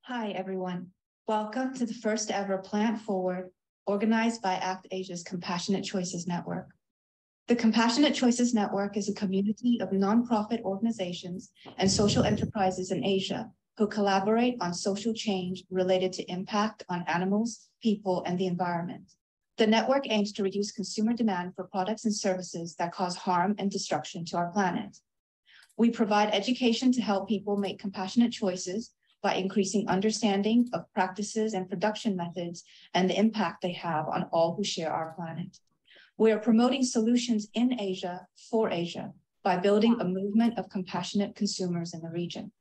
Hi, everyone. Welcome to the first ever Plant Forward, organized by ACT Asia's Compassionate Choices Network. The Compassionate Choices Network is a community of nonprofit organizations and social enterprises in Asia who collaborate on social change related to impact on animals, people, and the environment. The network aims to reduce consumer demand for products and services that cause harm and destruction to our planet. We provide education to help people make compassionate choices by increasing understanding of practices and production methods and the impact they have on all who share our planet. We are promoting solutions in Asia for Asia by building a movement of compassionate consumers in the region.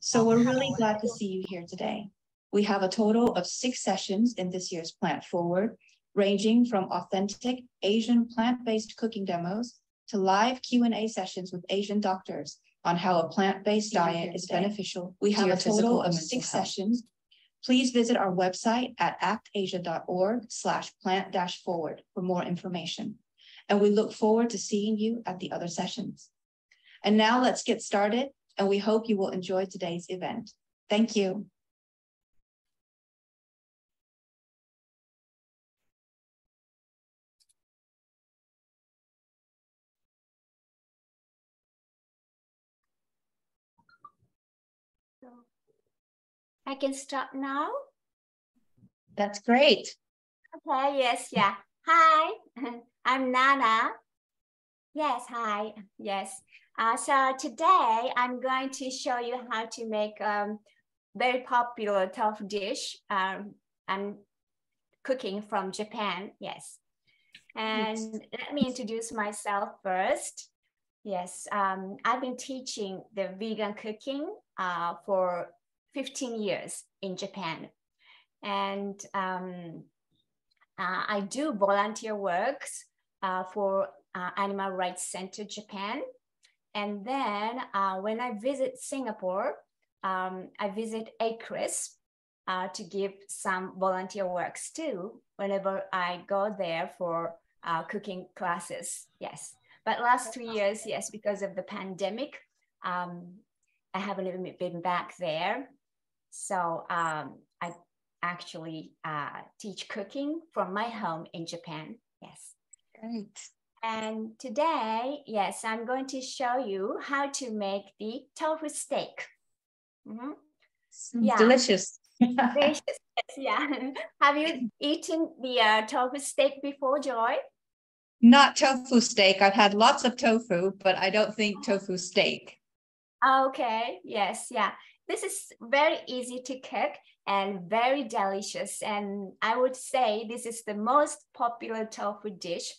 So we're really glad to see you here today. We have a total of 6 sessions in this year's Plant Forward, ranging from authentic Asian plant-based cooking demos to live Q&A sessions with Asian doctors on how a plant-based diet is beneficial. We have a total of 6 sessions. Please visit our website at actasia.org/plant-forward for more information. And we look forward to seeing you at the other sessions. And now let's get started, and we hope you will enjoy today's event. Thank you. I can start now. That's great. Okay, yes, yeah. Hi, I'm Nana. Yes, hi, yes. So today I'm going to show you how to make very popular tofu dish. I'm cooking from Japan, yes. And let me introduce myself first. Yes, I've been teaching the vegan cooking for 15 years in Japan. And I do volunteer works for Animal Rights Center Japan. And then when I visit Singapore, I visit MACROBIO to give some volunteer works too, whenever I go there for cooking classes, yes. But last 2 years, yes, because of the pandemic, I haven't even been back there. So I actually teach cooking from my home in Japan. Yes. Great. And today, yes, I'm going to show you how to make the tofu steak. Yeah. Delicious. Delicious. Yeah. Have you eaten the tofu steak before, Joy? Not tofu steak. I've had lots of tofu, but I don't think tofu steak. Okay. Yes. Yeah. This is very easy to cook and very delicious. And I would say this is the most popular tofu dish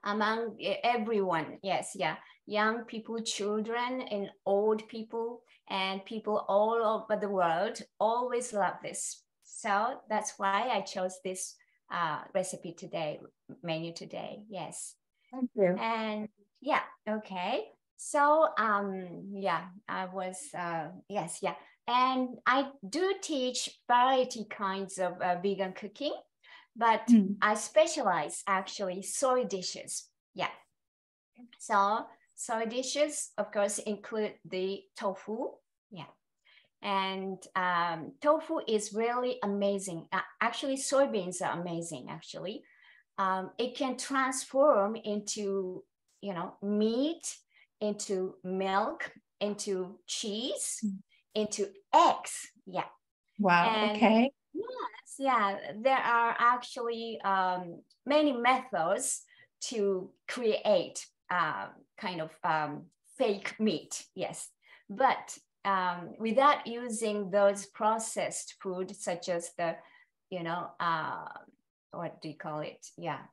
among everyone. Yes, yeah. Young people, children, and old people, and people all over the world always love this. So that's why I chose this recipe today, menu today. Yes. Thank you. And yeah, okay. So yeah, I was yes, yeah, and I do teach variety kinds of vegan cooking, but I specialize actually soy dishes. Yeah, so soy dishes, of course, include the tofu. Yeah, and tofu is really amazing. Actually, soybeans are amazing. Actually, it can transform into meat, into milk, into cheese, into eggs. Yeah. Wow. And okay. Yes. Yeah. There are actually many methods to create kind of fake meat. Yes. But without using those processed food, such as the, what do you call it? Yeah.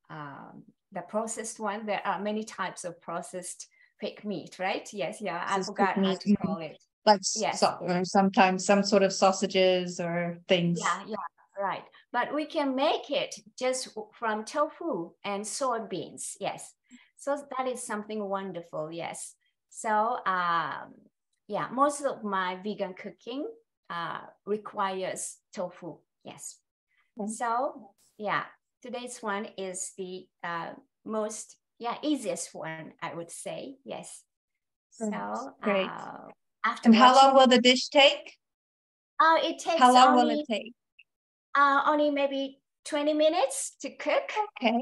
The processed one. There are many types of processed fake meat, right? Yes, yeah, I forgot how to call it. Like yes. Or sometimes some sort of sausages or things. Yeah, right. But we can make it just from tofu and soybeans, yes. So that is something wonderful, yes. So yeah, most of my vegan cooking requires tofu, yes. So yeah, today's one is the most easiest one, I would say. Yes. So great. after and how long will the dish take? It takes How long will it take? Only maybe 20 minutes to cook. Okay,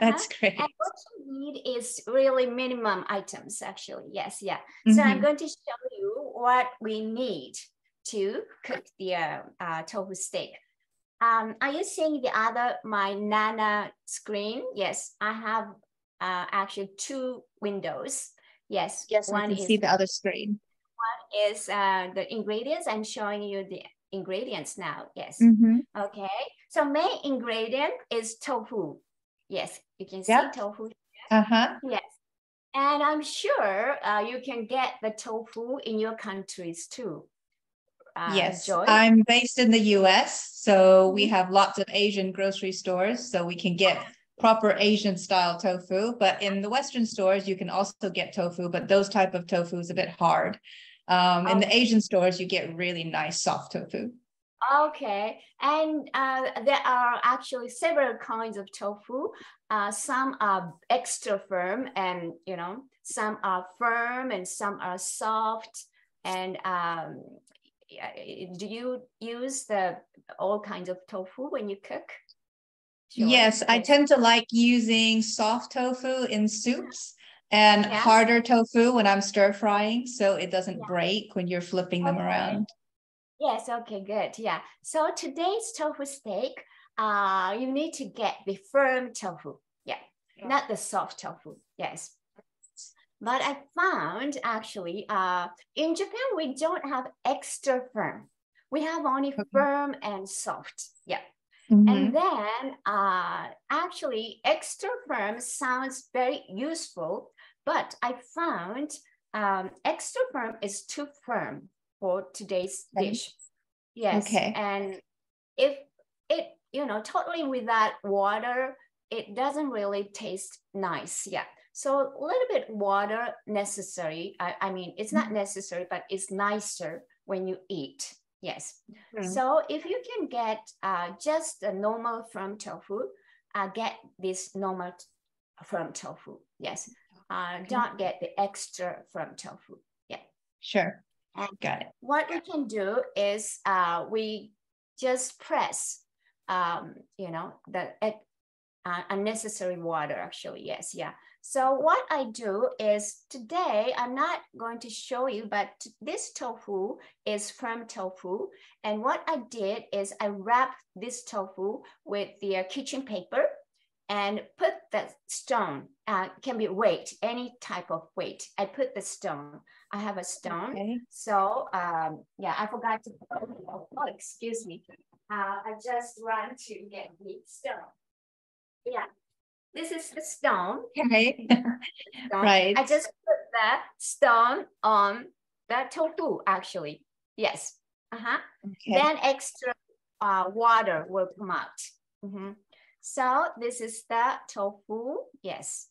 that's great. And what you need is really minimum items, actually. Yes, yeah. So I'm going to show you what we need to cook the tofu steak. Are you seeing my Nana screen? Yes, I have actually 2 windows. Yes, yes, one I can is see the other screen. One is the ingredients. I'm showing you the ingredients now. Yes. Okay. So main ingredient is tofu. Yes, you can see tofu. Yes. And I'm sure you can get the tofu in your countries too. Yes, Joy? I'm based in the US, so we have lots of Asian grocery stores, so we can get proper Asian style tofu. But in the Western stores, you can also get tofu, but those type of tofu is a bit hard. In the Asian stores, you get really nice soft tofu. Okay, and there are actually several kinds of tofu. Some are extra firm, and some are firm, and some are soft. And do you use all kinds of tofu when you cook? Sure. Yes, I tend to like using soft tofu in soups and harder tofu when I'm stir frying, so it doesn't break when you're flipping them around. Yes, okay, good. Yeah. So today's tofu steak, you need to get the firm tofu. Yeah, not the soft tofu. Yes. But I found actually in Japan, we don't have extra firm. We have only firm and soft. Yeah. And then actually extra firm sounds very useful, but I found extra firm is too firm for today's dish. Yes. Okay. And if it, totally without water, it doesn't really taste nice. Yeah. So a little bit water necessary. I mean, it's not necessary, but it's nicer when you eat. Yes. So if you can get just a normal firm tofu, get this normal firm tofu. Yes. Don't get the extra firm tofu. Yeah. Sure. Got it. What we can do is we just press, the unnecessary water, actually. Yes. Yeah. So what I do is today, I'm not going to show you, but this tofu is firm tofu. And what I did is I wrapped this tofu with the kitchen paper and put the stone, can be weight, any type of weight. I put the stone. I have a stone. Okay. So yeah, I forgot to, oh, excuse me. I just ran to get the stone. Yeah. This is the stone. Okay. Right. I just put the stone on the tofu, actually. Yes. Okay. Then extra water will come out. So this is the tofu. Yes.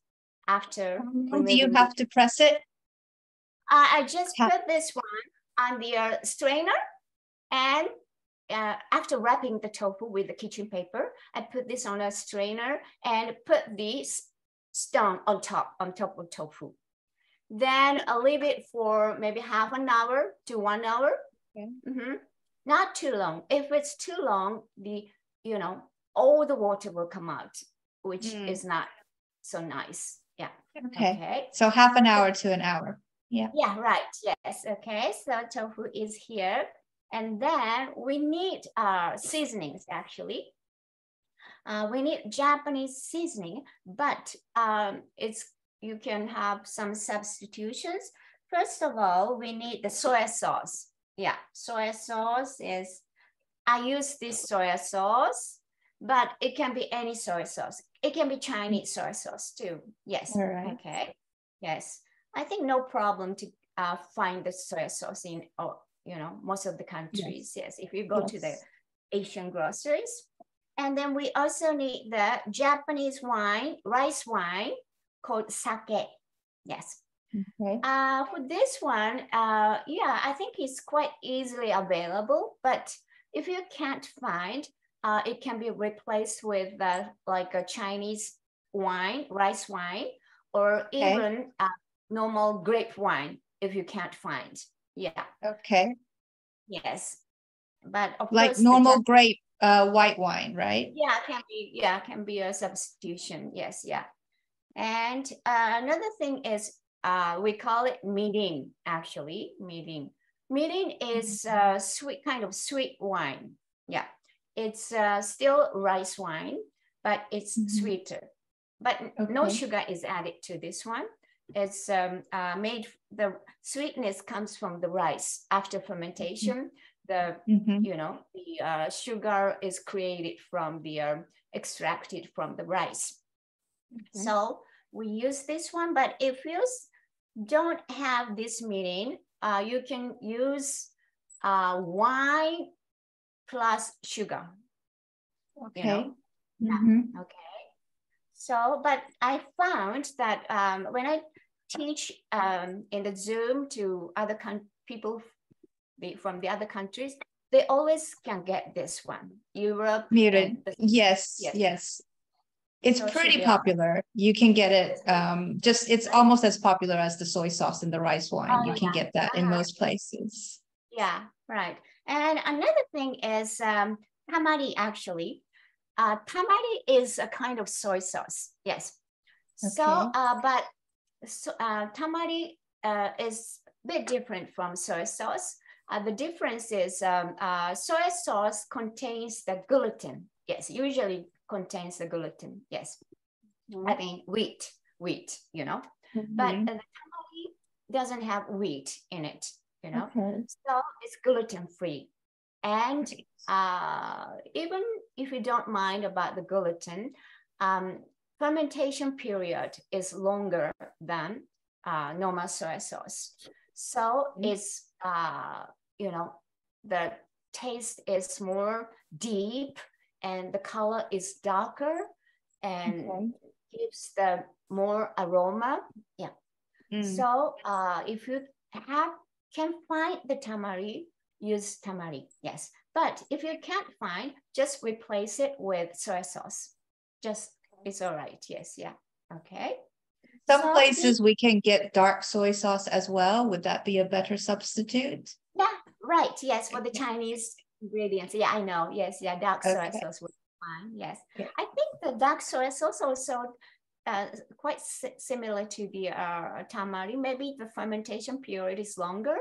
After do you have to press it? I just put this one on the strainer, and after wrapping the tofu with the kitchen paper, I put this on a strainer and put this stone on top of tofu. Then I'll leave it for maybe half an hour to 1 hour. Okay. Not too long. If it's too long, all the water will come out, which is not so nice. Yeah. Okay. So half an hour to an hour. Yeah. Yeah, right. Yes. Okay. So tofu is here. And then we need seasonings, actually. We need Japanese seasoning, but you can have some substitutions. First of all, we need the soy sauce. Yeah, soy sauce is, I use this soy sauce, but it can be any soy sauce. It can be Chinese soy sauce too. Yes. All right. Okay. Yes. I think no problem to find the soy sauce in most of the countries. Yes. If you go to the Asian groceries. And then we also need the Japanese wine, rice wine called sake. Yes. Okay. For this one, yeah, I think it's quite easily available, but if you can't find, it can be replaced with like a Chinese wine, rice wine, or even normal grape wine if you can't find. Yeah. Okay. Yes. but of like course, normal grape white wine, right? Yeah, can be a substitution. Yes, yeah. And another thing is we call it mirin, actually, mirin. Mirin is sweet, kind of sweet wine. Yeah, it's still rice wine, but it's sweeter. But no sugar is added to this one. It's made, the sweetness comes from the rice. After fermentation, the the sugar is created from the extracted from the rice. So we use this one, but if you don't have this mirin, you can use wine plus sugar. Okay. You know? Yeah. Okay. So, but I found that when I teach in the Zoom to other people from the other countries, they always can get this one. Europe. Mirin. Yes. It's so pretty popular. You can get it. It's almost as popular as the soy sauce and the rice wine. You can get that in most places. Yeah, right. And another thing is tamari, actually. Tamari is a kind of soy sauce. Yes. So, but tamari is a bit different from soy sauce. The difference is soy sauce contains the gluten. Yes, usually contains the gluten. Yes. I mean, wheat, you know. But the tamari doesn't have wheat in it, you know. So it's gluten-free. And even if you don't mind about the gluten, fermentation period is longer than normal soy sauce. So it's, the taste is more deep and the color is darker and gives the more aroma. Yeah. So if you can find the tamari, use tamari, yes. But if you can't find, just replace it with soy sauce. It's all right, yes, yeah, okay. Some places we can get dark soy sauce as well. Would that be a better substitute? Yeah, right, yes, for the Chinese ingredients. Yeah, I know, yes, yeah, dark soy sauce would be fine, yes. I think the dark soy sauce also quite similar to the tamari. Maybe the fermentation period is longer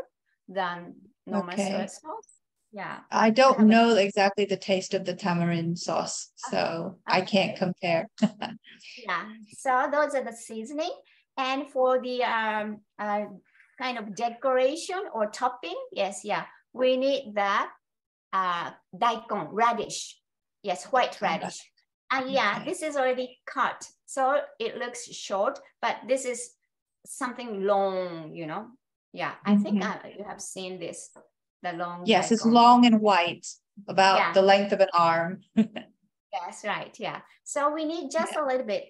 than normal soy sauce. Yeah. I don't know exactly the taste of the tamarind sauce, so I can't compare. Yeah. So those are the seasoning. And for the kind of decoration or topping, yes, yeah, we need the daikon, radish. Yes, white radish. And yeah, this is already cut. So it looks short, but this is something long, you know. Yeah, I think you have seen this. The long yes daikon. It's long and white, about the length of an arm. Yes, right, yeah. So we need just a little bit.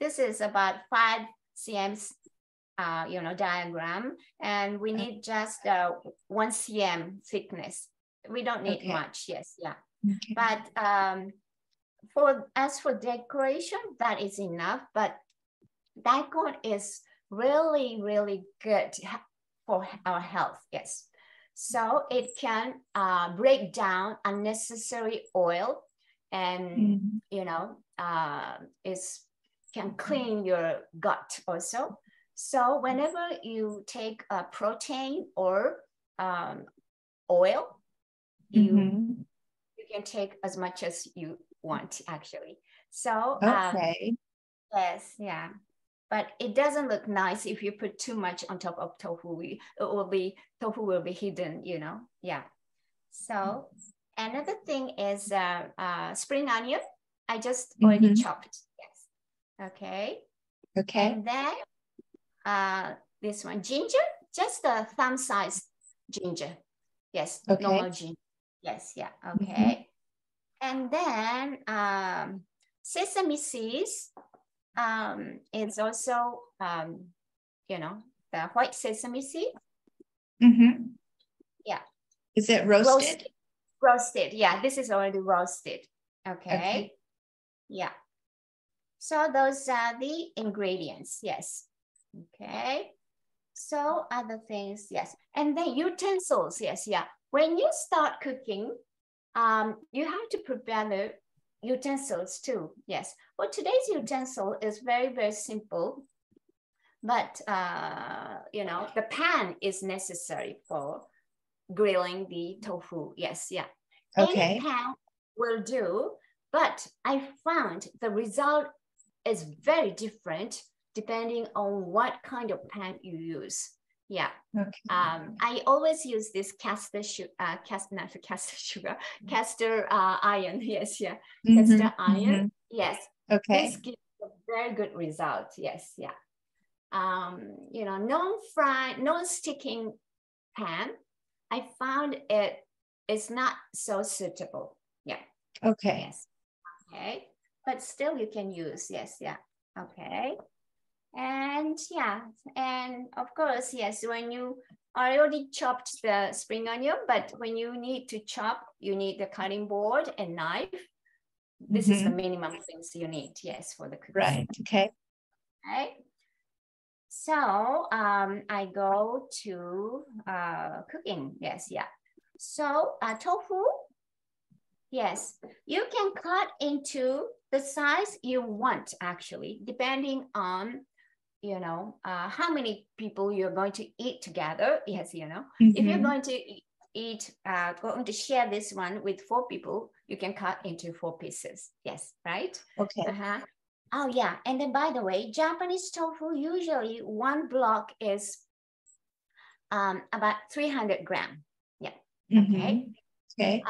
This is about 5 cm diagram, and we need just 1 cm thickness. We don't need much. Yes, yeah. But as for decoration, that is enough. But daikon is really, really good for our health. Yes. So it can break down unnecessary oil, and can clean your gut also. So whenever you take a protein or oil, you can take as much as you want, actually. So yes, yeah. But it doesn't look nice if you put too much on top of tofu. Tofu will be hidden, you know. Yeah. So another thing is spring onion. I just already chopped. Yes. Okay. And then this one, ginger, just a thumb size ginger. Yes. Normal ginger. Yes. Yeah. Okay. And then sesame seeds. It's also, the white sesame seed. Yeah. Is it roasted? Roasted. Yeah, this is already roasted. Okay. Yeah. So those are the ingredients. Yes. Okay. So other things, yes. And then utensils. Yes. Yeah. when you start cooking, you have to prepare the utensils too. Yes. Well, today's utensil is very, very simple, but you know, the pan is necessary for grilling the tofu. Yes, yeah. Okay. Any pan will do, but I found the result is very different depending on what kind of pan you use. Yeah. Okay. I always use this castor iron. Yes, yeah. Castor iron. Yes. Okay. This gives a very good result. Yes, yeah. You know, non-sticking pan, I found it is not so suitable. Yeah. Okay. Yes. Okay. But still you can use. Yes. Yeah. Okay. And yeah. And of course, yes, when you already chopped the spring onion, but when you need to chop, you need the cutting board and knife. This is the minimum things you need. Yes, for the cooking. Right. Okay. Okay. So I go to cooking. Yes, yeah. So tofu, yes, you can cut into the size you want, actually, depending on, you know, how many people you're going to eat together. Yes, you know, if you're going to going to share this one with 4 people, you can cut into 4 pieces. Yes, right? Okay. Oh, yeah. And then, by the way, Japanese tofu, usually 1 block is about 300 grams. Yeah. Okay. Okay.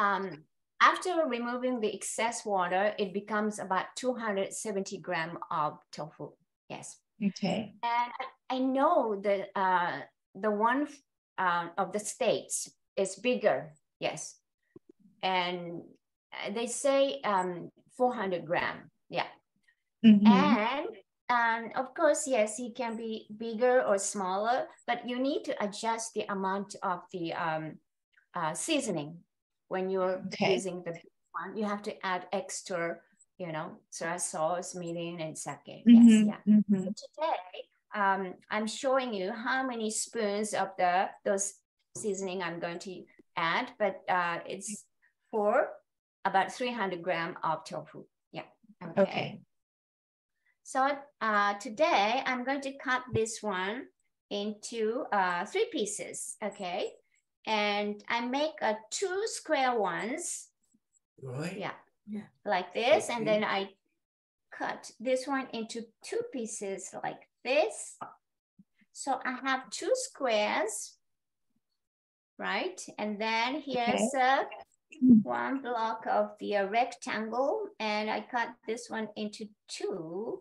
After removing the excess water, it becomes about 270 grams of tofu. Yes. Okay. And I know that the one of the States is bigger. Yes. And they say 400 grams. Yeah. And of course, yes, it can be bigger or smaller, but you need to adjust the amount of the seasoning when you're using the one. You have to add extra, you know, soy sauce, mirin and sake. Yes, yeah. Today, I'm showing you how many spoons of those seasoning I'm going to add, but it's for about 300 grams of tofu. Yeah. Okay. So today I'm going to cut this one into 3 pieces, okay? And I make 2 square ones, right? Yeah, like this. Okay. And then I cut this one into 2 pieces like this. So I have 2 squares, right? And then here's 1 block of the rectangle, and I cut this one into 2.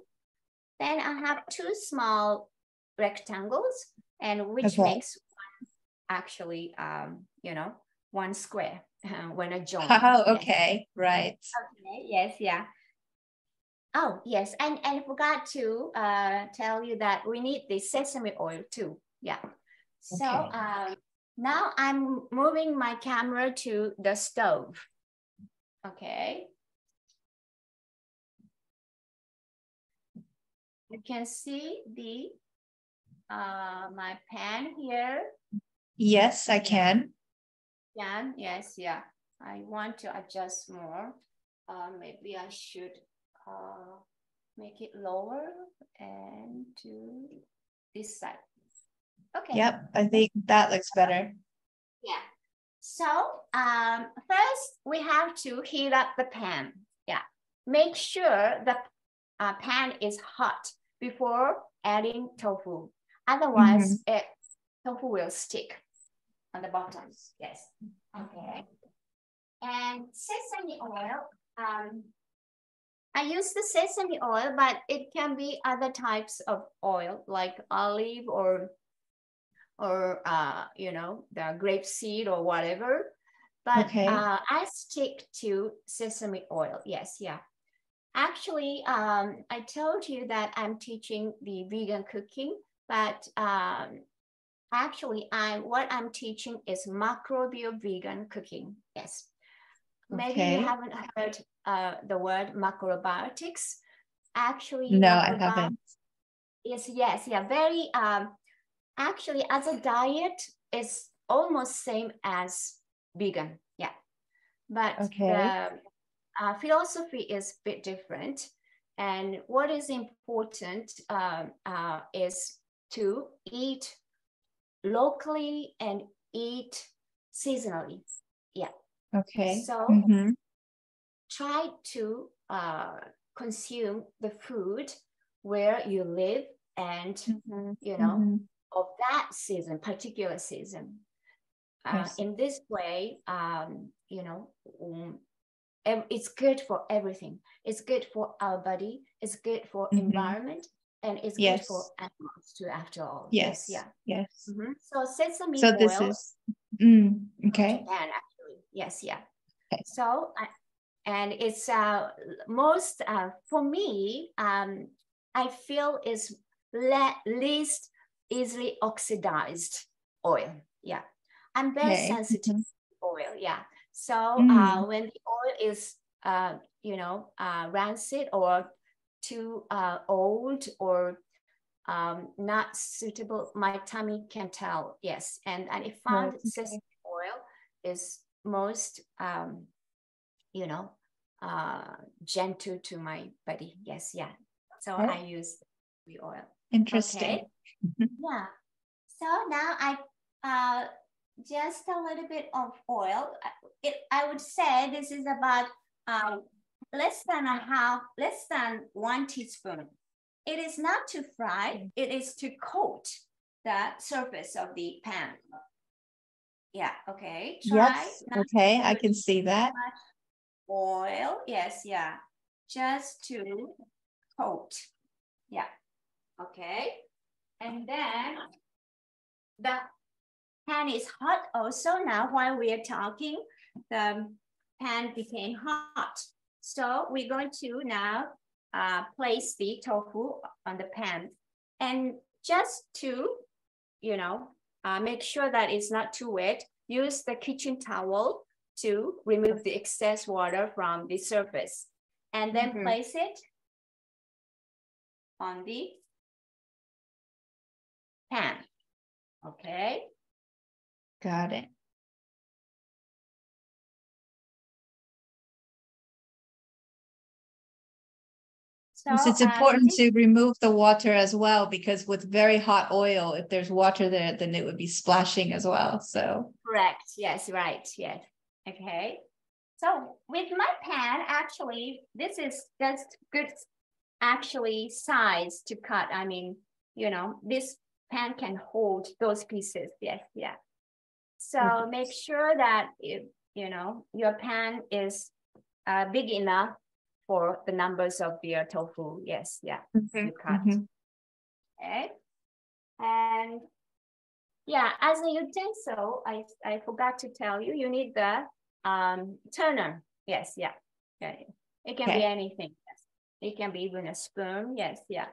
Then I have 2 small rectangles, and which makes one actually, you know, 1 square when I join. Oh, okay, yes. Right. Okay, yes, yeah. Oh, yes, and I forgot to tell you that we need the sesame oil too. Yeah. So now I'm moving my camera to the stove. Okay. You can see the my pan here. Yes, I can. Yeah, yes, yeah. I want to adjust more. Maybe I should make it lower and to this side. Okay. Yep, I think that looks better. Yeah. So first we have to heat up the pan. Yeah. Make sure the pan is hot before adding tofu. Otherwise, tofu will stick on the bottoms. Yes. Okay. And sesame oil. I use the sesame oil, but it can be other types of oil like olive or you know, the grape seed or whatever. But I stick to sesame oil. Yes, yeah. Actually, I told you that I'm teaching the vegan cooking, but actually, what I'm teaching is MACROBIO vegan cooking. Yes. Maybe you haven't heard the word macrobiotics. Actually, no, I haven't. Yes, yeah. Very actually, as a diet, is almost same as vegan. Yeah, but Okay. the philosophy is a bit different. And what is important is to eat locally and eat seasonally. Yeah. Okay. So Mhm. try to consume the food where you live and, Mhm. you know, Mhm. of that season, particular season. I see. In this way, you know, it's good for everything. It's good for our body. It's good for Mhm. environment, and it's good for Yes. animals too. After all, Yes. yeah. Yes. So sesame So this oil is okay. Japan, actually. Yes, yeah. Okay. So and it's most for me. I feel is least easily oxidized oil. Yeah, I'm very Okay. sensitive Mhm. to oil. Yeah. So Mm. when the oil is you know rancid or too old or not suitable, my tummy can tell. Yes, and I Right. found sesame oil is most you know gentle to my body. Yes, yeah. So Okay. I use the oil. Interesting. Okay. Yeah. So now I just a little bit of oil. I would say this is about less than 1 teaspoon. It is not to fry, it is to coat the surface of the pan. Yeah, okay. Try Yes. not Okay. to I put can see that. much oil. Yes, yeah. Just to coat. Yeah. Okay. And then the pan is hot also. Now while we are talking, the pan became hot. So we're going to now place the tofu on the pan. And just to, you know, make sure that it's not too wet, use the kitchen towel to remove the excess water from the surface. And then place it on the pan. Okay. Got it. So It's important to remove the water as well, because with very hot oil, if there's water there, then it would be splashing as well. So correct. Yes, right. Yes. Okay. So with my pan, actually, this is just good actually size to cut. I mean, you know, this pan can hold those pieces. Yes, yeah. So make sure that if, you know, your pan is big enough for the numbers of your tofu. Yes, yeah, you cut. Okay. And yeah, as a utensil, I forgot to tell you, you need the turner. Yes, yeah. Okay. It can be anything. Yes. It can be even a spoon. Yes, yeah.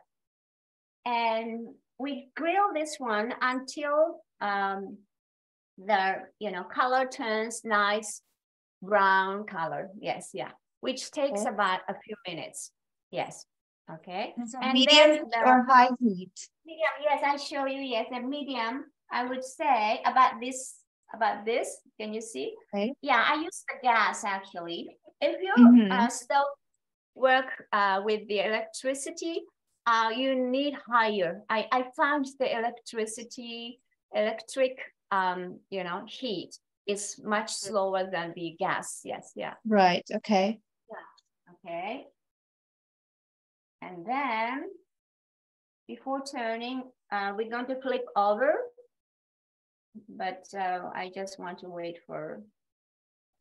And we grill this one until the color turns nice brown color. Yes, yeah. Which takes about a few minutes. Yes. Okay. And medium then or high heat? medium, yes, I show you. Yes, a medium. I would say about this. Can you see? Okay. Yeah, I use the gas actually. If you still work with the electricity, you need higher. I found the electric heat is much slower than the gas. Yes, yeah. Right. Okay. Yeah. Okay. And then before turning, we're going to flip over, but I just want to wait for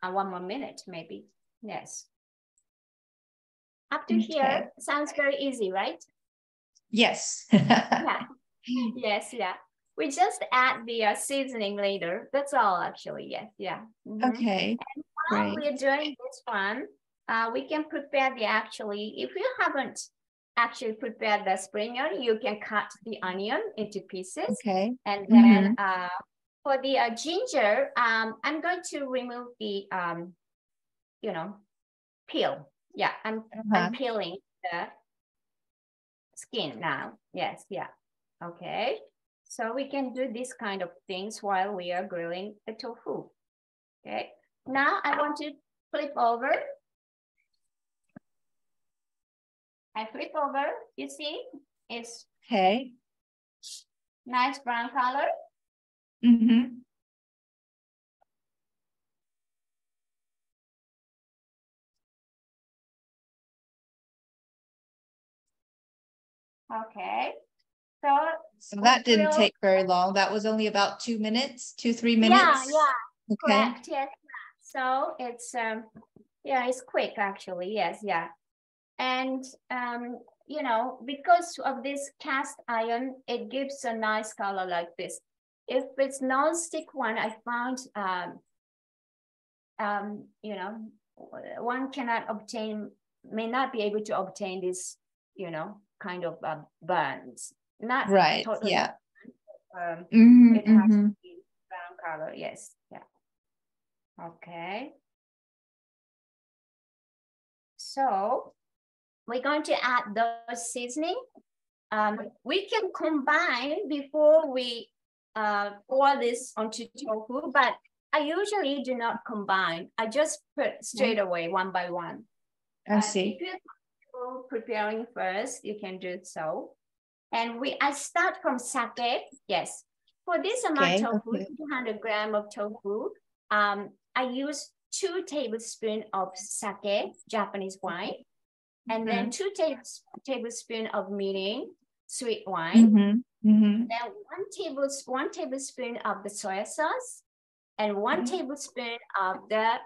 1 more minute, maybe. Yes. Up to here, sounds very easy, right? Yes. Yeah. Yes, yeah. We just add the seasoning later. That's all, actually. Yes, yeah. Okay. And while we're doing this one, we can prepare if you haven't actually prepared the spring onion, you can cut the onion into pieces. Okay. And then for the ginger, I'm going to remove the, peel. Yeah, I'm peeling the skin now. Yes, yeah. Okay. So we can do this kind of things while we are grilling the tofu. Okay, now I want to flip over. I flip over, you see, it's Okay. nice brown color. Mm-hmm. Okay, so that didn't take very long. That was only about 2 minutes, 2-3 minutes. Yeah, okay. Correct. Yes. So it's yeah, it's quick actually. Yes, yeah, and you know, because of this cast iron, it gives a nice color like this. If it's non-stick one, I found you know, one cannot obtain, may not be able to obtain this, you know, kind of burns. Not right. totally. Yeah. It has to be brown color. Yes. Yeah. Okay. So we're going to add those seasoning. We can combine before we pour this onto tofu, but I usually do not combine. I just put straight away one by one. I see. If you're preparing first, you can do so. And I start from sake. Yes. For this amount of tofu, 200 grams of tofu, I use 2 tablespoons of sake, Japanese wine, and then 2 tablespoons of mirin, sweet wine. Then 1 tablespoon of the soy sauce, and 1 tablespoon of the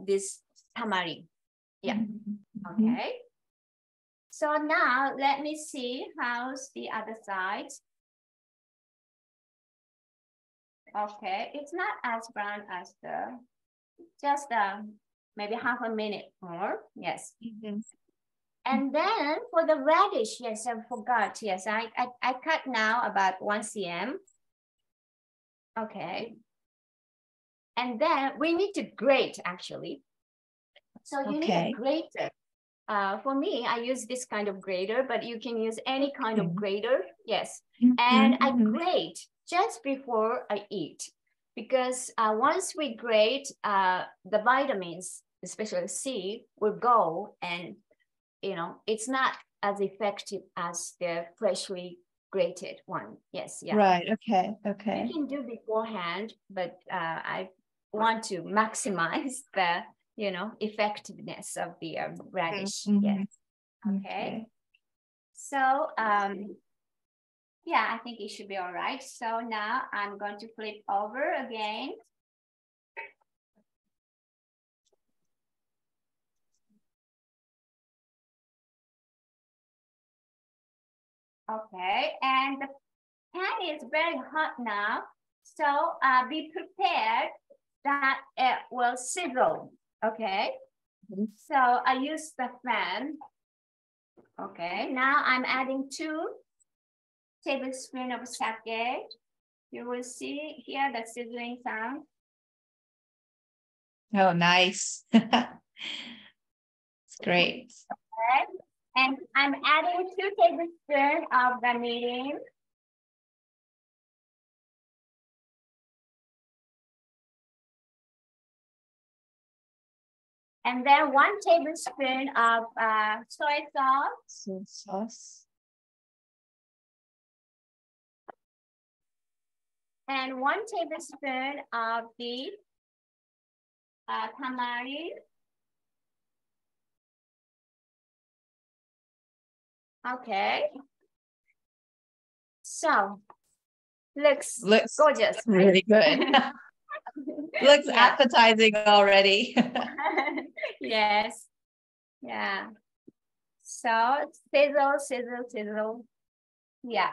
this tamari. Yeah. Okay. So now let me see how's the other side. Okay, it's not as brown as the, just maybe half a minute more. Yes. And then for the radish, yes, I forgot. Yes, I cut now about 1 cm. Okay. And then we need to grate actually. So you need a grater. For me, I use this kind of grater, but you can use any kind of grater. Yes. And I grate just before I eat, because once we grate, the vitamins, especially C, will go, and you know, it's not as effective as the freshly grated one. Yes. Yeah. Right. Okay. Okay. You can do beforehand, but I want to maximize the, you know, effectiveness of the radish. Yes. Okay. So yeah, I think it should be all right. So now I'm going to flip over again. Okay, and the pan is very hot now, so be prepared that it will sizzle. Okay, so I use the fan. Okay, now I'm adding 2 tablespoons of sake. You will see here the sizzling sound. Oh, nice. It's great. Okay. And I'm adding 2 tablespoons of the mirin. And then 1 tablespoon of soy sauce. And 1 tablespoon of the tamari. Okay. So looks gorgeous. Really good. Looks appetizing already. Yes. Yeah. So sizzle, sizzle, sizzle. Yeah.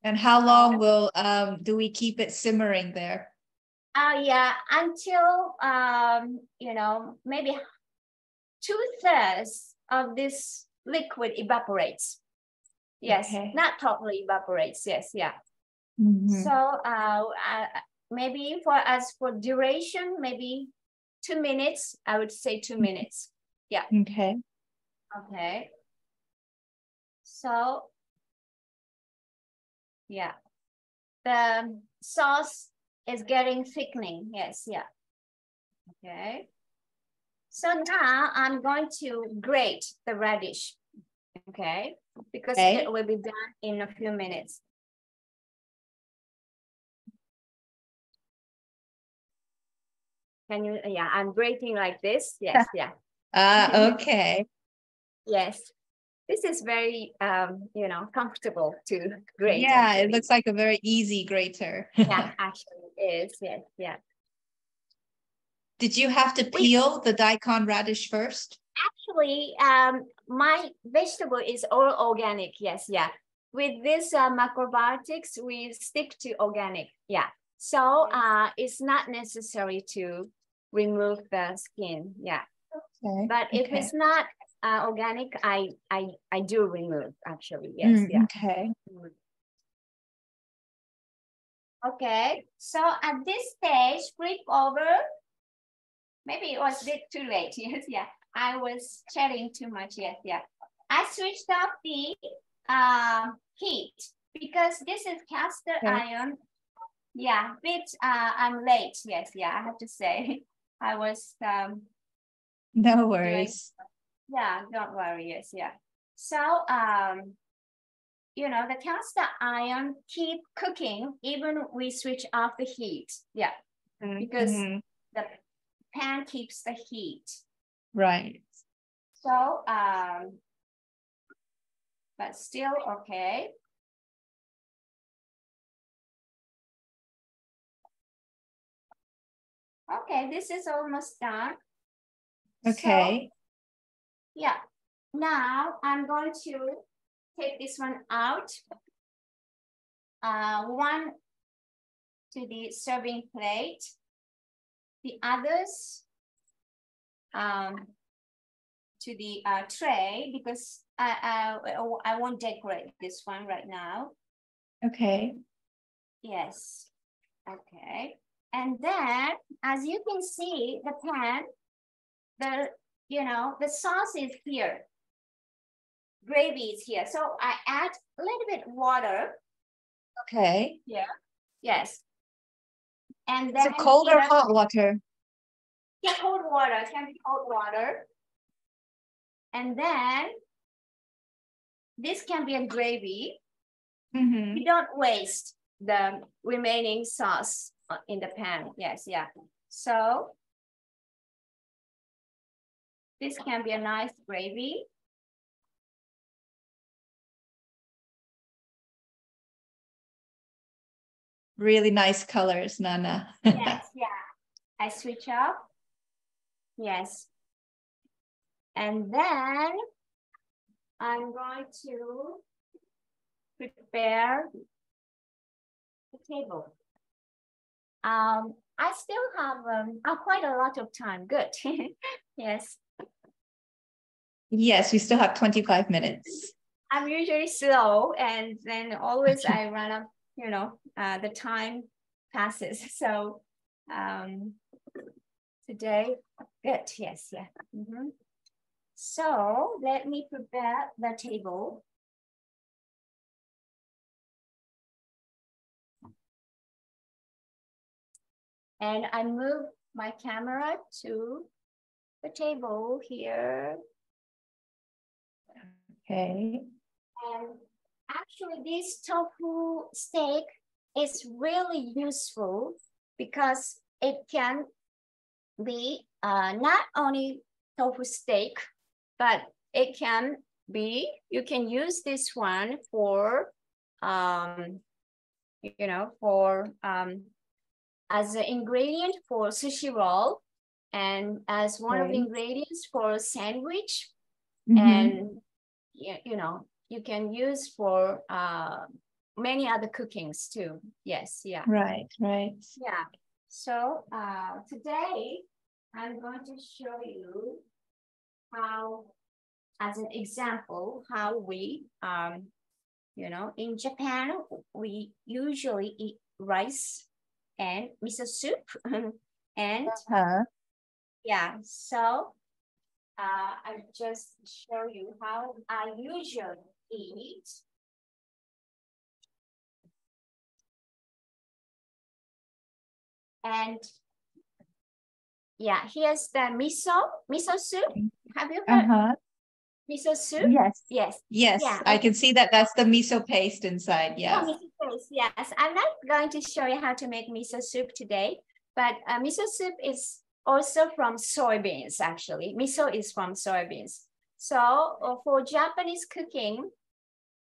And how long will do we keep it simmering there? Yeah, until you know, maybe 2/3 of this liquid evaporates. Yes, not totally evaporates. Yes, yeah. So maybe for duration, maybe 2 minutes. I would say 2 minutes. Yeah. Okay. Okay. So, yeah, the sauce is getting thickening. Yes, yeah. Okay. So now I'm going to grate the radish. Okay, because it will be done in a few minutes. Can you, yeah, I'm grating like this. Yes, yeah. Okay. Yes. This is very, you know, comfortable to grate. Yeah, actually. it looks like a very easy grater. Yeah, actually it is. Yes, yeah. Did you have to peel the daikon radish first? Actually, my vegetable is all organic. Yes, yeah. With this macrobiotics, we stick to organic. Yeah. So it's not necessary to remove the skin. Yeah. Okay. But if okay. it's not organic, I do remove actually. Yes. Yeah. Okay. Okay. So at this stage, flip over. Maybe it was a bit too late. Yes. Yeah. I was chatting too much. Yes. Yeah. I switched off the heat because this is cast iron. Yeah. Bit. I'm late. Yes. Yeah. I have to say, I was. No worries. Yeah, don't worry. Yes, yeah. So, you know, the cast iron keep cooking even we switch off the heat. Yeah, because the pan keeps the heat. Right. So, but still okay. Okay, this is almost done. Okay. So, yeah, now I'm going to take this one out. One to the serving plate. The others to the tray because I won't decorate this one right now. Okay. Yes. Okay. And then, as you can see, the pan, the sauce is here. Gravy is here. So I add a little bit water. Okay. Yeah. Yes. And Is then it cold or hot water? Yeah, cold water. It can be cold water. And then this can be a gravy. You don't waste the remaining sauce in the pan. Yes, yeah. So this can be a nice gravy. Really nice colors, Nana. Yes, yeah. I switch up. Yes. And then I'm going to prepare the table. I still have quite a lot of time. Good. Yes. Yes, we still have 25 minutes. I'm usually slow, and then always I run up, the time passes. So today, good, yes, yeah. So let me prepare the table. And I move my camera to the table here. Okay. And actually this tofu steak is really useful because it can be not only tofu steak, but it can be, you can use this one for, as an ingredient for sushi roll and as one of the ingredients for sandwich. And, you can use for many other cookings too. Yes, yeah. Right, right. Yeah. So today I'm going to show you how, as an example, how we, in Japan, we usually eat rice and miso soup. And yeah, so I just show you how I usually eat. And yeah, here's the miso soup. Have you heard miso soup? Yes. Yes. Yes. Yeah. I can see that that's the miso paste inside. Yes. Oh, miso paste. Yes. I'm not going to show you how to make miso soup today, but miso soup is also from soybeans, actually. Miso is from soybeans. So for Japanese cooking,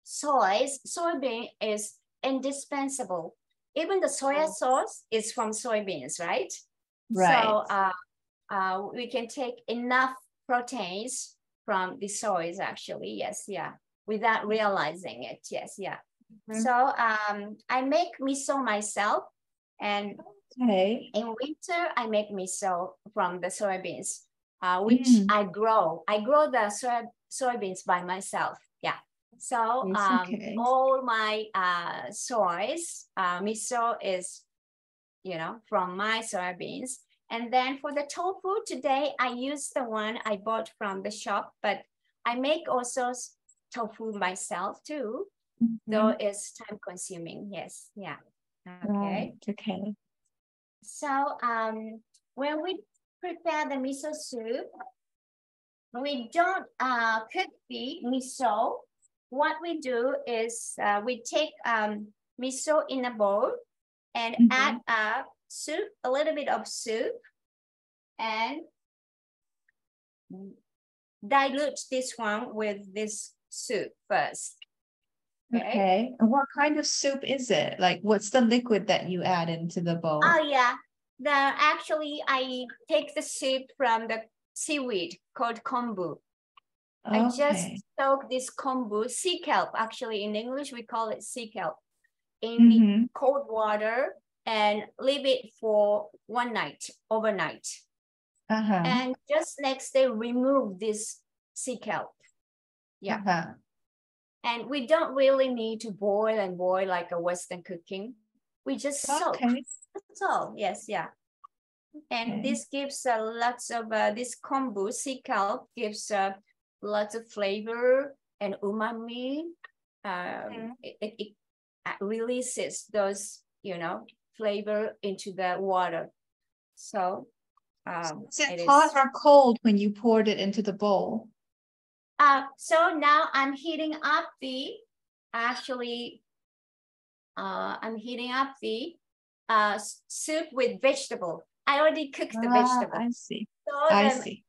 soybean is indispensable. Even the soya sauce is from soybeans, right? Right. So we can take enough proteins from the soys, actually. Yes, yeah, without realizing it. Yes, yeah. So I make miso myself, and in winter I make miso from the soybeans, which I grow. I grow the soybeans by myself. Yeah. So all my soys, miso is, from my soybeans. And then for the tofu today, I use the one I bought from the shop, but I make also tofu myself too, though it's time consuming. Yes, yeah. Okay. Okay. So when we prepare the miso soup, we don't cook the miso. What we do is we take miso in a bowl and add soup, a little bit of soup, and dilute this one with this soup first. Okay. And what kind of soup is it? Like, what's the liquid that you add into the bowl? Oh, yeah. Actually, I take the soup from the seaweed called kombu. I just soak this kombu, sea kelp, actually in English, we call it sea kelp, in the cold water and leave it for one night, overnight. And just next day, remove this sea kelp. Yeah. And we don't really need to boil and boil like a Western cooking. We just soak. That's all. Yes, yeah. And this gives lots of, this kombu, sea kelp, gives lots of flavor and umami. It releases those, flavor into the water. So is it hot or cold when you poured it into the bowl? So now I'm heating up the, I'm heating up the soup with vegetable. I already cooked the vegetable. I see. So I see.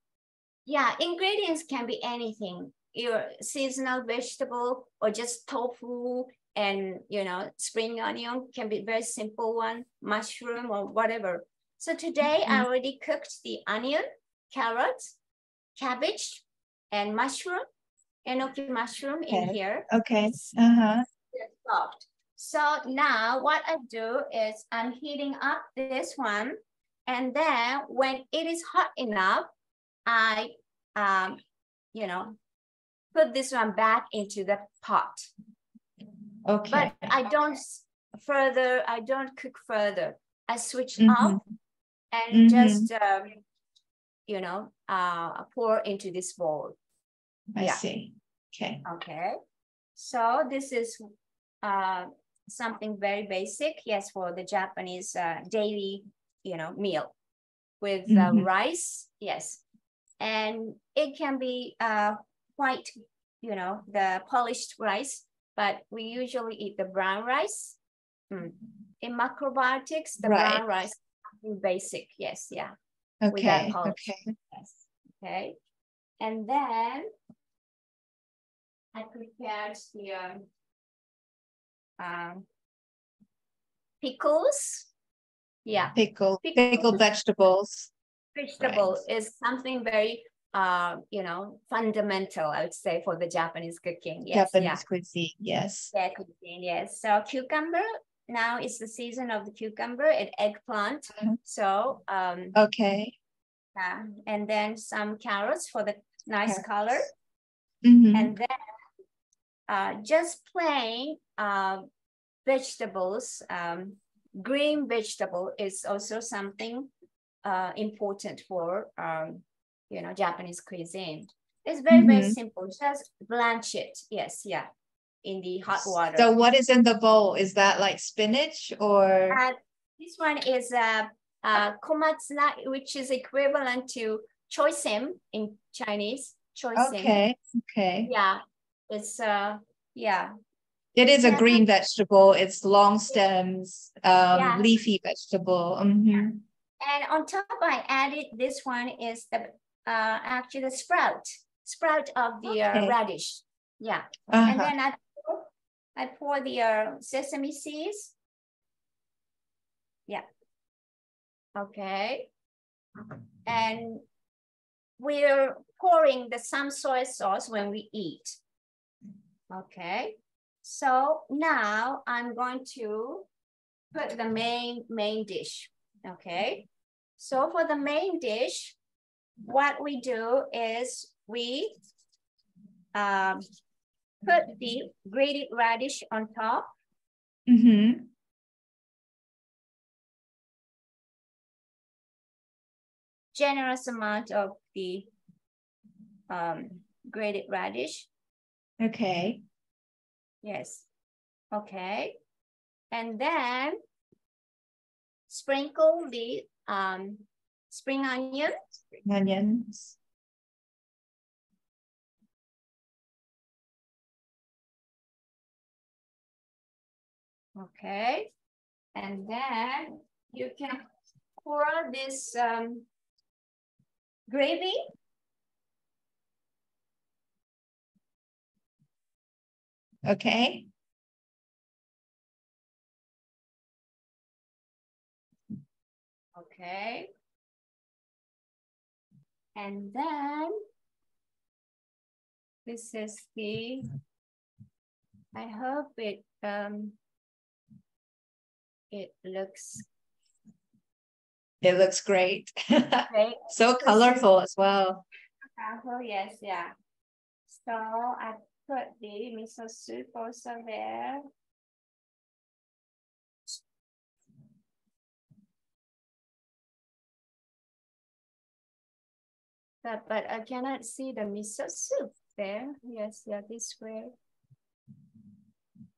Yeah, ingredients can be anything. Your seasonal vegetable or just tofu and, spring onion can be very simple one, mushroom or whatever. So today I already cooked the onion, carrots, cabbage, and mushroom, enoki mushroom in here. Okay. Soft. So now what I do is I'm heating up this one, and then when it is hot enough, I, put this one back into the pot. Okay. But I don't cook further. I switch off and just, pour into this bowl. I see. Okay. Okay. So this is something very basic, yes, for the Japanese daily, meal with rice, yes. And it can be quite, the polished rice, but we usually eat the brown rice. In macrobiotics, the brown rice is basic, yes, yeah. Okay, yes. Okay. And then I prepared the pickles. Yeah. Pickled vegetables. Vegetable is something very, fundamental, I would say, for the Japanese cooking. Yes, Japanese cuisine, yes. Yeah, cuisine, yes. So cucumber, now is the season of the cucumber and eggplant. So, okay. And then some carrots for the nice color. And then just plain vegetables, green vegetable is also something important for Japanese cuisine. It's very, very simple. Just blanch it. Yes, yeah, in the hot water. So what is in the bowl? Is that like spinach or? This one is komatsuna, which is equivalent to choisim in Chinese. Choisim. Okay. Okay. Yeah, it's yeah. It is a green vegetable. It's long stems, leafy vegetable. And on top, I added this one is the actually the sprout of the radish. Yeah, and then I pour the sesame seeds. Yeah. Okay. And we're pouring some soy sauce when we eat. Okay. So now I'm going to put the main dish. Okay. So for the main dish, what we do is we put the grated radish on top. Generous amount of the grated radish. Okay. Yes. Okay. And then sprinkle the spring onion. Spring onions. Okay. And then you can pour this gravy. Okay. Okay. And then this is the, I hope it looks great. Great. So colorful as well. Oh, yes, yeah. So I put the miso soup also there. But I cannot see the miso soup there. Yes, yeah, this way.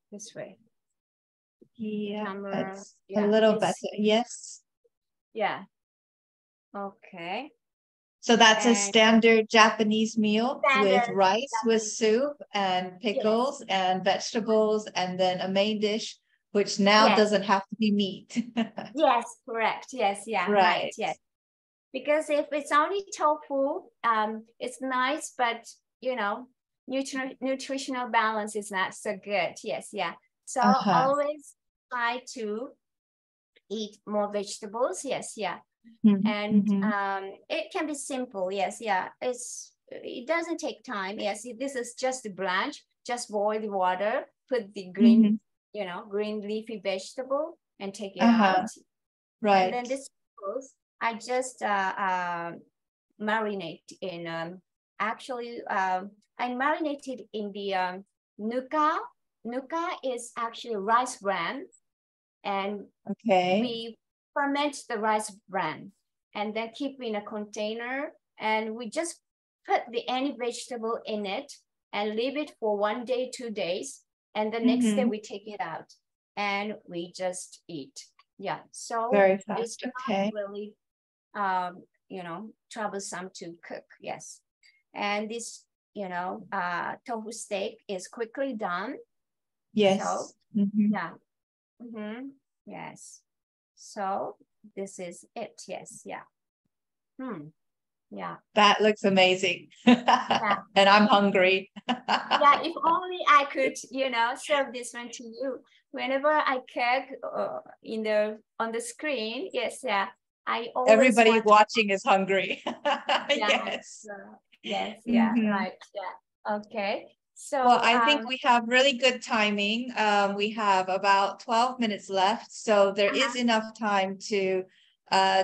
This way. Yeah, that's a little better. Yes. Yeah. Okay. So that's a standard Japanese meal with rice, with soup and pickles and vegetables, and then a main dish, which now doesn't have to be meat. Yes, correct. Yes, yeah, right. Yes. Because if it's only tofu, it's nice, but nutritional balance is not so good. Yes, yeah. So always try to eat more vegetables. Yes, yeah. And it can be simple. Yes, yeah. It doesn't take time. Yes, this is just a blanch. Just boil the water, put the green, green leafy vegetable, and take it out. Right. And then this I just marinate in. Actually, I marinated in the nuka. Nuka is actually rice bran, and we ferment the rice bran and then keep in a container, and we just put any vegetable in it and leave it for 1 day, 2 days, and the next day we take it out and we just eat. Yeah, so very fast. It's not really troublesome to cook. Yes, and this tofu steak is quickly done. Yes. So, yeah. Yes. So this is it. Yes. Yeah. Yeah. That looks amazing. And I'm hungry. Yeah. If only I could, serve this one to you. Whenever I cook on the screen. Yes. Yeah. Everybody watching is hungry. Yes. Yes. Yeah. Right. Yeah. Okay. So, well, I think we have really good timing. We have about 12 minutes left. So there is enough time to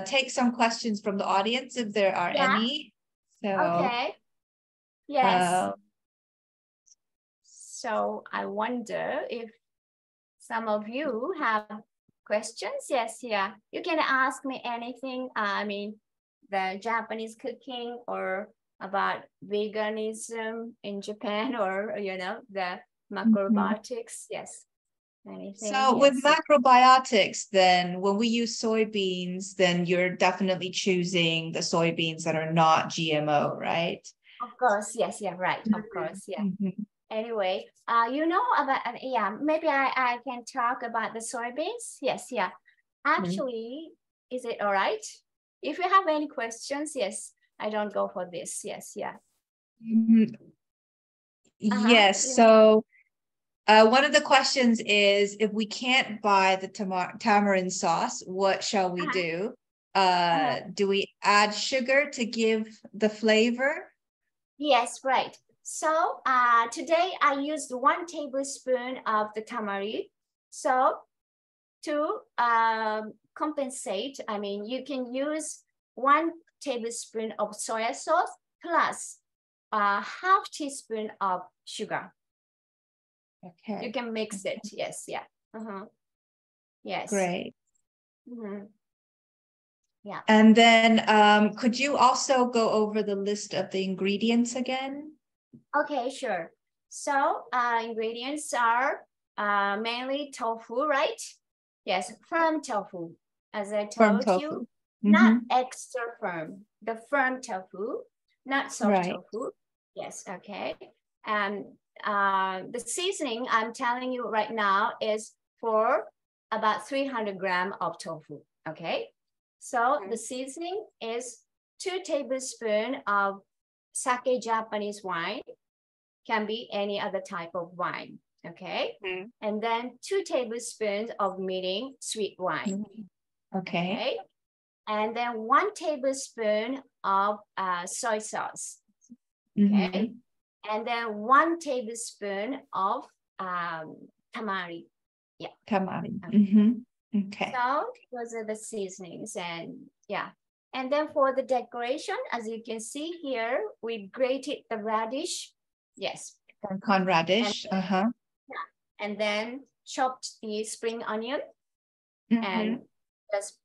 take some questions from the audience if there are any. So, okay. Yes. So I wonder if some of you have questions. Yes, yeah. You can ask me anything. I mean, the Japanese cooking or about veganism in Japan or, the macrobiotics? Yes. Anything? So with Yes. macrobiotics, then when we use soybeans, then you're definitely choosing the soybeans that are not GMO, right? Of course, yes, yeah, right. Of course, yeah. Anyway, about, maybe I can talk about the soybeans. Yes, yeah. Actually, is it all right? If you have any questions, yes, I don't go for this. Yes, yeah. Yes, so one of the questions is, if we can't buy the tamarind sauce, what shall we do? Do we add sugar to give the flavor? Yes, right. So today I used 1 tablespoon of the tamarind. So to compensate, you can use 1 tablespoon of soy sauce plus half teaspoon of sugar. Okay. You can mix it. Yes, yeah. Yes. Great. Yeah. And then could you also go over the list of the ingredients again? Okay, sure. So ingredients are mainly tofu, right? Yes, firm tofu, as I told you, not extra firm, the firm tofu, not soft tofu. Yes, okay. And the seasoning I'm telling you right now is for about 300 grams of tofu, okay? So the seasoning is 2 tablespoons of sake Japanese wine, can be any other type of wine, okay? And then 2 tablespoons of mirin sweet wine. Okay. And then 1 tablespoon of soy sauce. Okay. And then 1 tablespoon of tamari. Yeah. Tamari. Okay. So those are the seasonings, and yeah. And then for the decoration, as you can see here, we grated the radish. Yes. Con radish. And, and then chopped the spring onion and just,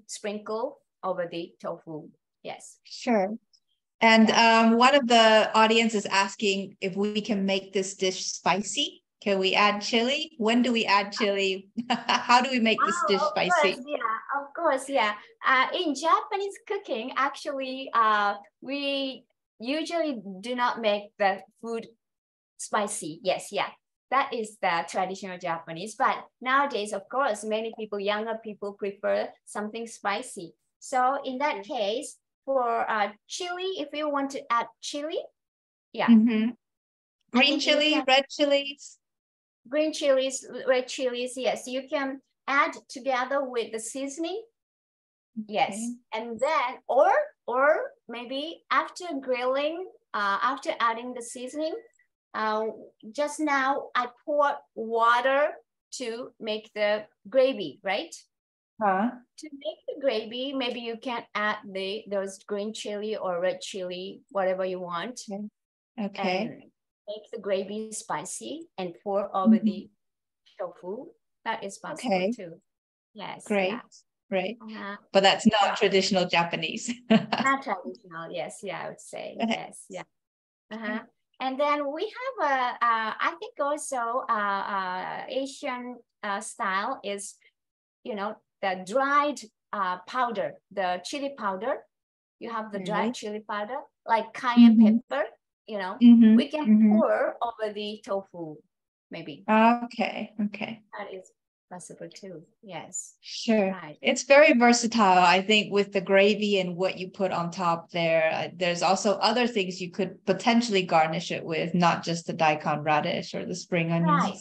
sprinkle over the tofu. Yes. Sure. And one of the audience is asking if we can make this dish spicy. Can we add chili? When do we add chili? How do we make this dish spicy? Of course, yeah. In Japanese cooking, actually, we usually do not make the food spicy. Yes, yeah. That is the traditional Japanese. But nowadays, of course, many people, younger people, prefer something spicy. So in that case, for chili, if you want to add chili, green chili, red chilies. Green chilies, red chilies, yes, you can add together with the seasoning. Yes, and then or maybe after grilling, after adding the seasoning, just now I poured water to make the gravy, right? To make the gravy, maybe you can add those green chili or red chili, whatever you want. Okay. And make the gravy spicy and pour over the tofu. That is possible too. Yes. Great. Yeah. Great. But that's not traditional Japanese. Not traditional. Yes. Yeah, I would say. Yes. Yeah. And then we have I think also Asian style is, the dried powder, the chili powder. You have the dried chili powder, like cayenne pepper. We can pour over the tofu, maybe. Okay. That is possible too. Yes. Sure. Right. It's very versatile. I think with the gravy and what you put on top there, there's also other things you could potentially garnish it with, not just the daikon radish or the spring onions. Right.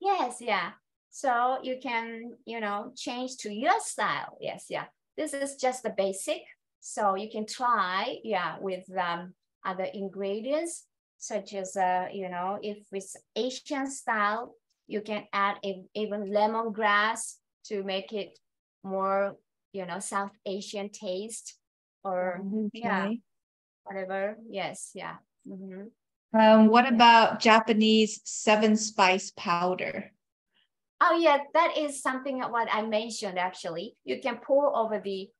Yes. Yeah. So you can, change to your style. Yes. Yeah. This is just the basic. So you can try, with other ingredients, such as, if it's Asian style, you can add even lemongrass to make it more, South Asian taste, or whatever. Yes, yeah. What about Japanese 7-spice powder? Oh yeah, that is something what I mentioned actually. You can pour over the,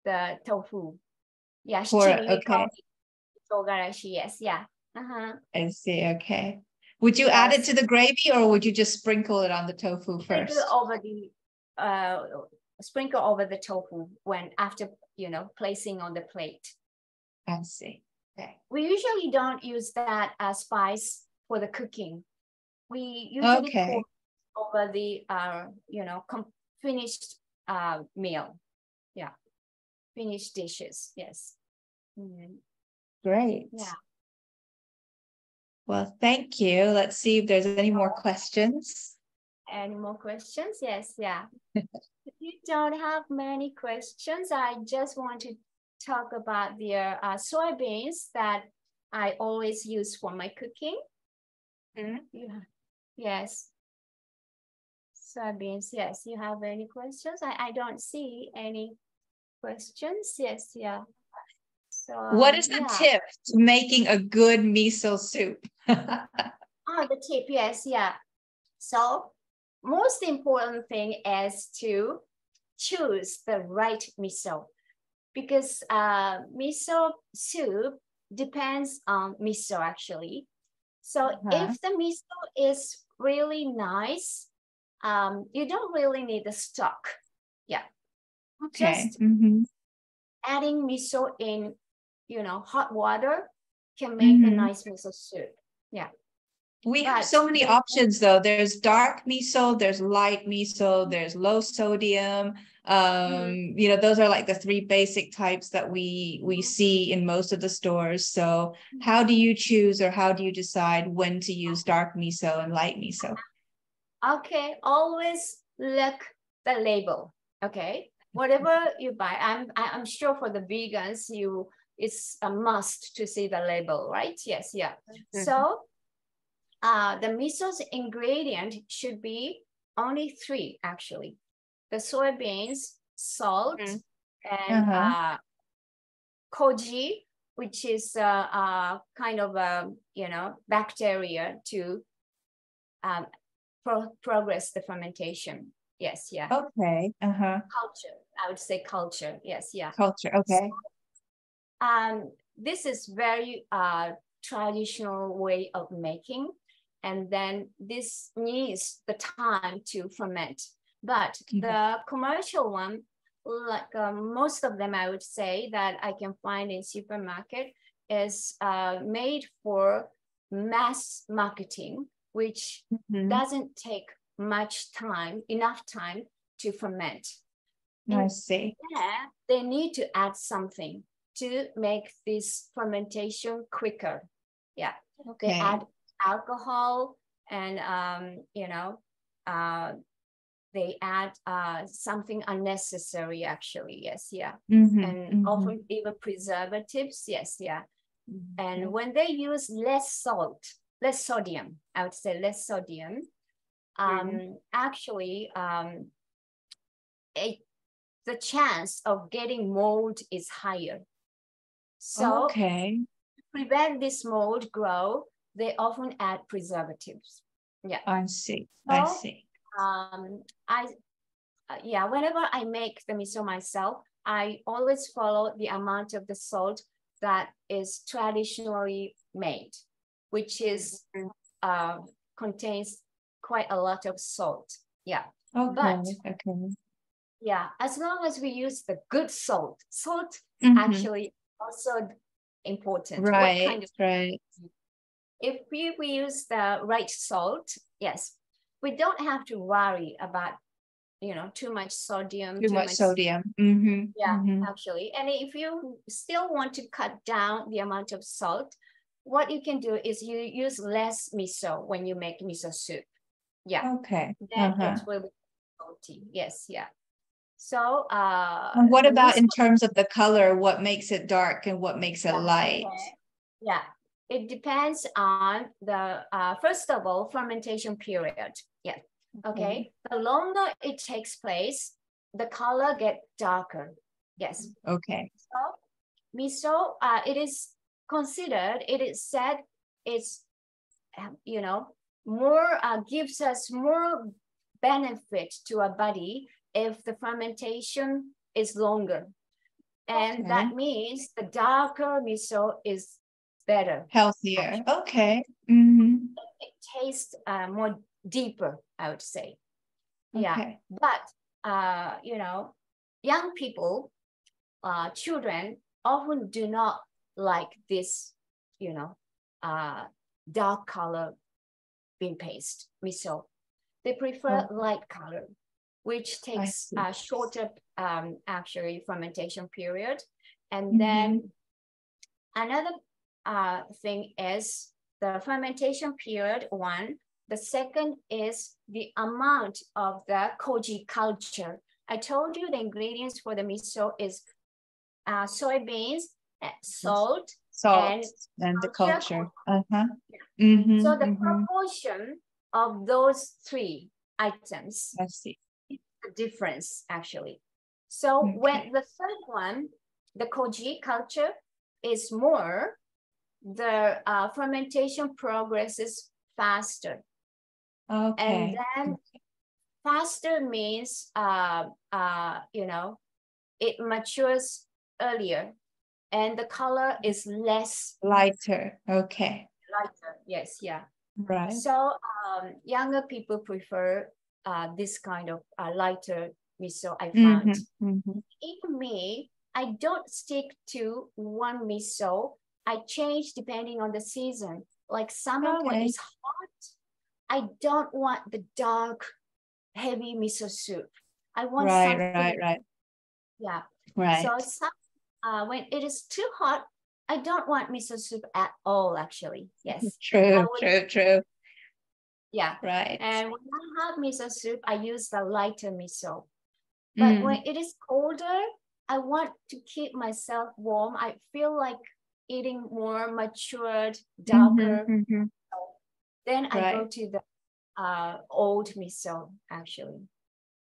the tofu. Yeah, For, shichimi, we call okay. it togarashi, yes, yeah. I see, okay. Would you add it to the gravy or would you just sprinkle it on the tofu first? Sprinkle over the tofu after, placing on the plate. I see, okay. We usually don't use that spice for the cooking. We usually pour over the, finished meal. Yeah, finished dishes, yes. Great. Yeah. Well, thank you. Let's see if there's any more questions. Any more questions? Yes, yeah. If you don't have many questions, I just want to talk about the soybeans that I always use for my cooking. Yeah. Yes. Soybeans, yes. You have any questions? I don't see any questions. Yes, yeah. So, what is the tip to making a good miso soup? The tip, yes, yeah. So most important thing is to choose the right miso, because miso soup depends on miso actually. So if the miso is really nice, you don't really need the stock. Yeah. Okay. Just adding miso in, hot water can make a nice miso soup. Yeah. We have so many options though. There's dark miso, there's light miso, there's low sodium. Those are like the three basic types that we see in most of the stores. So how do you choose or how do you decide when to use dark miso and light miso? Okay, always look the label. Okay, whatever you buy, I'm sure for the vegans, it's a must to see the label, right? Yes, yeah. So the miso's ingredient should be only 3 actually: the soybeans, salt, and koji, which is kind of a bacteria to progress the fermentation. Yes, yeah. Okay. Culture, I would say culture. Yes, yeah. Culture. Okay. So, this is very traditional way of making, and then this needs the time to ferment. But the commercial one, like most of them, I would say that I can find in supermarket, is made for mass marketing, which doesn't take enough time to ferment. I see. Yeah, they need to add something to make this fermentation quicker. Yeah, they add alcohol and they add something unnecessary actually. Yes, yeah, and often even preservatives. Yes, yeah, and when they use less sodium, I would say less sodium. Actually, the chance of getting mold is higher. So to prevent this mold grow, they often add preservatives. Yeah, I see. So, I see. Whenever I make the miso myself, I always follow the amount of the salt that is traditionally made, which is contains quite a lot of salt. Yeah. But yeah, as long as we use the good salt actually also important. Right. What kind of if we use the right salt, yes, we don't have to worry about too much sodium. Too much sodium. Actually, and if you still want to cut down the amount of salt, what you can do is you use less miso when you make miso soup. Yeah. Okay. Then it will be salty. Yes. Yeah. So and what about in terms of the color? What makes it dark and what makes it light? Yeah, it depends on the first of all, fermentation period. Yeah. Okay. The longer it takes place, the color gets darker. Yes. Okay. So miso, it is said it's more gives us more benefit to our body if the fermentation is longer. And that means the darker miso is better. Healthier. Okay. Mm-hmm. It tastes more deeper, I would say. Okay. Yeah. But, you know, young people, children often do not like this, you know, dark color bean paste miso. They prefer light color, which takes a shorter actually fermentation period. And then another thing is the fermentation period, one. The second is the amount of the koji culture. I told you the ingredients for the miso is soybeans, salt, and the culture. So the proportion of those three items is the difference, actually. So when the third one, the koji culture, is more, the fermentation progresses faster. And then faster means, you know, it matures earlier and the color is less lighter. Okay. Lighter, yes, yeah. Right. So younger people prefer this kind of lighter miso, I found. Even me, I don't stick to one miso. I change depending on the season. Like summer when it's hot, I don't want the dark, heavy miso soup. I want something. Right. Yeah. Right. So when it is too hot, I don't want miso soup at all, actually. Yes. True. Yeah. Right. And when I have miso soup, I use the lighter miso. But when it is colder, I want to keep myself warm. I feel like eating more matured, darker. Then I go to the old miso, actually.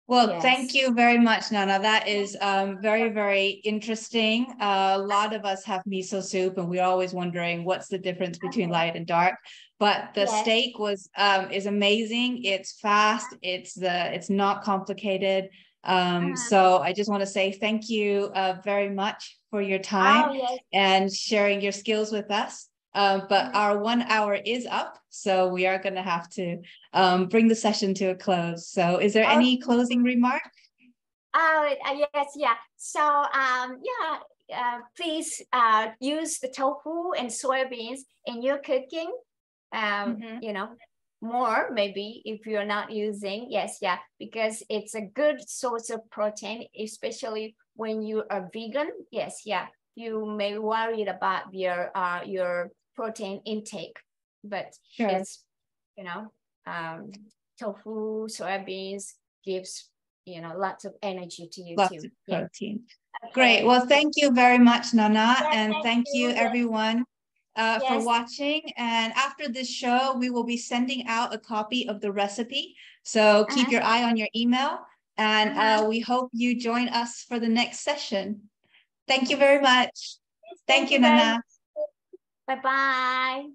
Well, thank you very much, Nana. That is very, very interesting. A lot of us have miso soup and we're always wondering what's the difference between light and dark. But the steak is amazing. It's fast. It's not complicated. So I just want to say thank you very much for your time and sharing your skills with us. But our 1 hour is up, so we are going to have to bring the session to a close. So is there any closing remark? Yes, yeah. So please use the tofu and soybeans in your cooking. You know, more maybe if you're not using, because it's a good source of protein, especially when you are vegan. You may worry about your protein intake, but it's, you know, tofu, soybeans gives, you know, lots of energy to you lots too. Of protein. Great. Well, thank you very much, Nana, and thank you everyone for watching. And after this show, we will be sending out a copy of the recipe. So keep your eye on your email, and we hope you join us for the next session. Thank you very much. Thank you, Nana. Bye-bye.